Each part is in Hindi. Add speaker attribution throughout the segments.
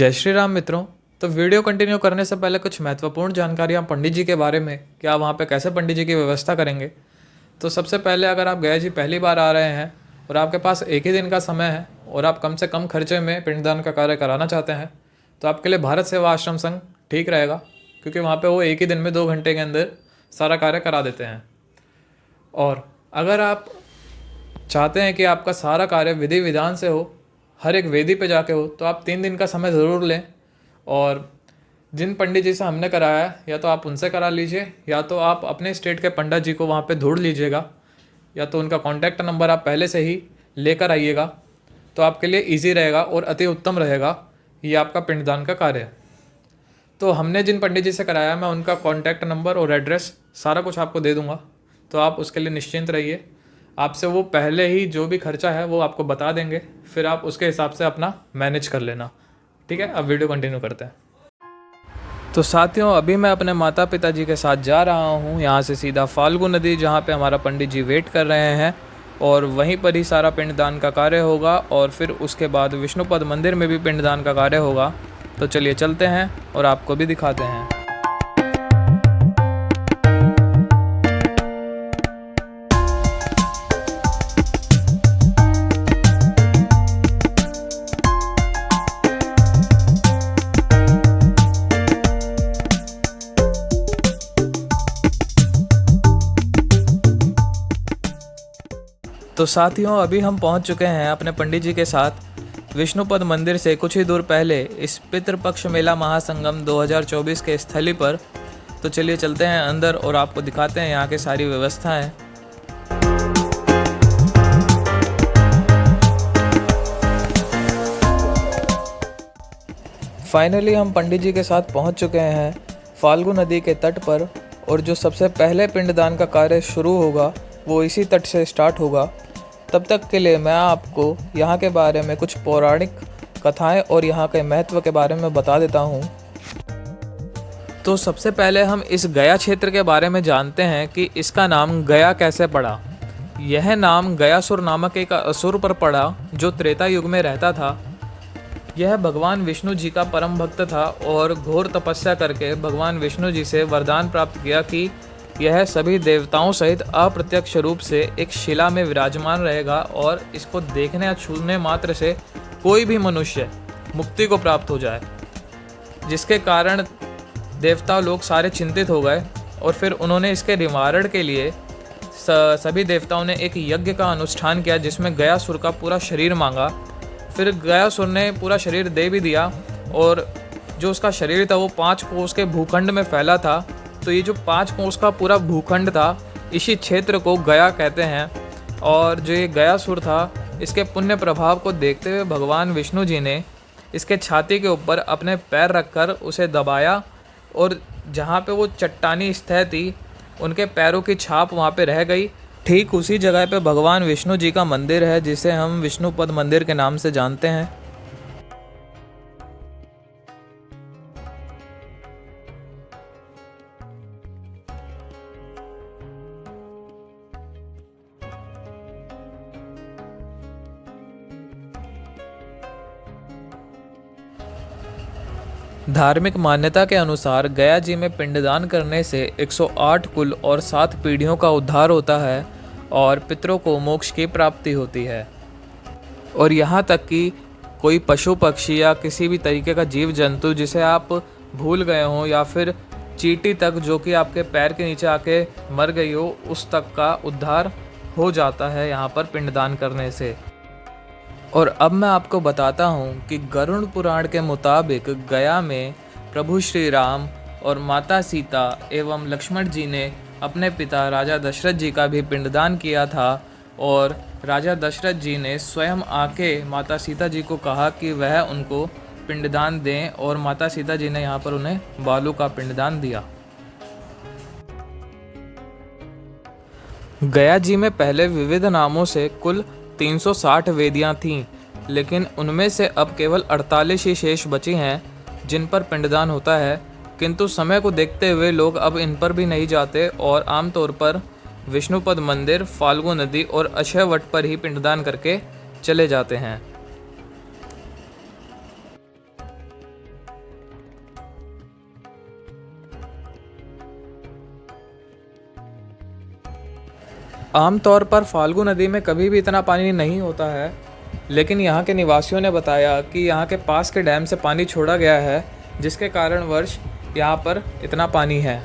Speaker 1: जय श्री राम मित्रों। तो वीडियो कंटिन्यू करने से पहले कुछ महत्वपूर्ण जानकारियाँ पंडित जी के बारे में कि आप वहाँ पे कैसे पंडित जी की व्यवस्था करेंगे। तो सबसे पहले अगर आप गया जी पहली बार आ रहे हैं और आपके पास एक ही दिन का समय है और आप कम से कम खर्चे में पिंडदान का कार्य कराना चाहते हैं तो आपके लिए भारत सेवा आश्रम संघ ठीक रहेगा, क्योंकि वहाँ पर वो एक ही दिन में 2 घंटे के अंदर सारा कार्य करा देते हैं। और अगर आप चाहते हैं कि आपका सारा कार्य विधि विधान से हो, हर एक वेदी पे जाके हो, तो आप 3 दिन का समय ज़रूर लें। और जिन पंडित जी से हमने कराया है या तो आप उनसे करा लीजिए या तो आप अपने स्टेट के पंडित जी को वहाँ पे ढूंढ लीजिएगा, या तो उनका कॉन्टैक्ट नंबर आप पहले से ही लेकर आइएगा, तो आपके लिए ईजी रहेगा और अति उत्तम रहेगा ये आपका पिंडदान का कार्य। तो हमने जिन पंडित जी से कराया मैं उनका कॉन्टैक्ट नंबर और एड्रेस सारा कुछ आपको दे दूँगा, तो आप उसके लिए निश्चिंत रहिए। आपसे वो पहले ही जो भी खर्चा है वो आपको बता देंगे, फिर आप उसके हिसाब से अपना मैनेज कर लेना। ठीक है, अब वीडियो कंटिन्यू करते हैं। तो साथियों, अभी मैं अपने माता पिता जी के साथ जा रहा हूँ यहाँ से सीधा फाल्गु नदी, जहाँ पे हमारा पंडित जी वेट कर रहे हैं, और वहीं पर ही सारा पिंडदान का कार्य होगा और फिर उसके बाद विष्णुपद मंदिर में भी पिंडदान का कार्य होगा। तो चलिए चलते हैं और आपको भी दिखाते हैं। तो साथियों, अभी हम पहुंच चुके हैं अपने पंडित जी के साथ विष्णुपद मंदिर से कुछ ही दूर पहले इस पितृपक्ष मेला महासंगम 2024 के स्थली पर। तो चलिए चलते हैं अंदर और आपको दिखाते हैं यहाँ की सारी व्यवस्थाएं। फाइनली हम पंडित जी के साथ पहुँच चुके हैं फाल्गु नदी के तट पर, और जो सबसे पहले पिंडदान का कार्य शुरू होगा वो इसी तट से स्टार्ट होगा। तब तक के लिए मैं आपको यहाँ के बारे में कुछ पौराणिक कथाएं और यहाँ के महत्व के बारे में बता देता हूँ। तो सबसे पहले हम इस गया क्षेत्र के बारे में जानते हैं कि इसका नाम गया कैसे पड़ा। यह नाम गयासुर नामक एक असुर पर पड़ा जो त्रेता युग में रहता था। यह भगवान विष्णु जी का परम भक्त था और घोर तपस्या करके भगवान विष्णु जी से वरदान प्राप्त किया कि यह सभी देवताओं सहित अप्रत्यक्ष रूप से एक शिला में विराजमान रहेगा और इसको देखने या छूने मात्र से कोई भी मनुष्य मुक्ति को प्राप्त हो जाए। जिसके कारण देवता लोग सारे चिंतित हो गए और फिर उन्होंने इसके निवारण के लिए सभी देवताओं ने एक यज्ञ का अनुष्ठान किया, जिसमें गयासुर का पूरा शरीर मांगा। फिर गयासुर ने पूरा शरीर दे भी दिया, और जो उसका शरीर था वो 5 कोस के भूखंड में फैला था। तो ये जो 5 कोस का पूरा भूखंड था, इसी क्षेत्र को गया कहते हैं। और जो ये गयासुर था, इसके पुण्य प्रभाव को देखते हुए भगवान विष्णु जी ने इसके छाती के ऊपर अपने पैर रखकर उसे दबाया, और जहाँ पे वो चट्टानी स्थित थी उनके पैरों की छाप वहाँ पे रह गई। ठीक उसी जगह पे भगवान विष्णु जी का मंदिर है, जिसे हम विष्णुपद मंदिर के नाम से जानते हैं। धार्मिक मान्यता के अनुसार गया जी में पिंडदान करने से 108 कुल और 7 पीढ़ियों का उद्धार होता है और पितरों को मोक्ष की प्राप्ति होती है। और यहाँ तक कि कोई पशु पक्षी या किसी भी तरीके का जीव जंतु जिसे आप भूल गए हों, या फिर चींटी तक जो कि आपके पैर के नीचे आके मर गई हो, उस तक का उद्धार हो जाता है यहाँ पर पिंडदान करने से। और अब मैं आपको बताता हूँ कि गरुड़ पुराण के मुताबिक गया में प्रभु श्री राम और माता सीता एवं लक्ष्मण जी ने अपने पिता राजा दशरथ जी का भी पिंडदान किया था, और राजा दशरथ जी ने स्वयं आके माता सीता जी को कहा कि वह उनको पिंडदान दें, और माता सीता जी ने यहाँ पर उन्हें बालू का पिंडदान दिया। गया जी में पहले विविध नामों से कुल 360 वेदियाँ थीं, लेकिन उनमें से अब केवल 48 ही शेष बची हैं जिन पर पिंडदान होता है। किंतु समय को देखते हुए लोग अब इन पर भी नहीं जाते और आमतौर पर विष्णुपद मंदिर, फाल्गु नदी और अक्षय वट पर ही पिंडदान करके चले जाते हैं। आमतौर पर फाल्गु नदी में कभी भी इतना पानी नहीं होता है, लेकिन यहाँ के निवासियों ने बताया कि यहाँ के पास के डैम से पानी छोड़ा गया है, जिसके कारण वर्ष यहाँ पर इतना पानी है।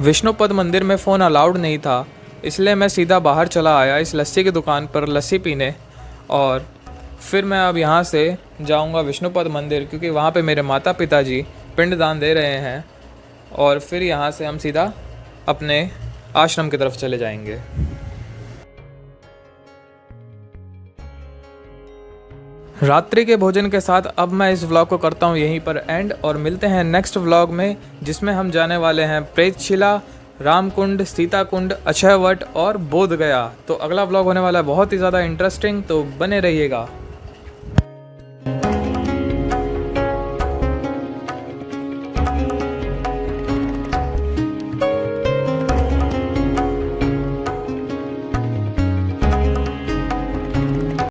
Speaker 1: विष्णुपद मंदिर में फ़ोन अलाउड नहीं था, इसलिए मैं सीधा बाहर चला आया इस लस्सी की दुकान पर लस्सी पीने, और फिर मैं अब यहाँ से जाऊँगा विष्णुपद मंदिर, क्योंकि वहाँ पे मेरे माता पिताजी पिंडदान दे रहे हैं, और फिर यहाँ से हम सीधा अपने आश्रम की तरफ चले जाएंगे। रात्रि के भोजन के साथ अब मैं इस व्लॉग को करता हूँ यहीं पर एंड, और मिलते हैं नेक्स्ट व्लॉग में, जिसमें हम जाने वाले हैं प्रेतशिला, रामकुंड, सीताकुंड, अक्षयवट और बोधगया। तो अगला व्लॉग होने वाला है बहुत ही ज़्यादा इंटरेस्टिंग, तो बने रहिएगा।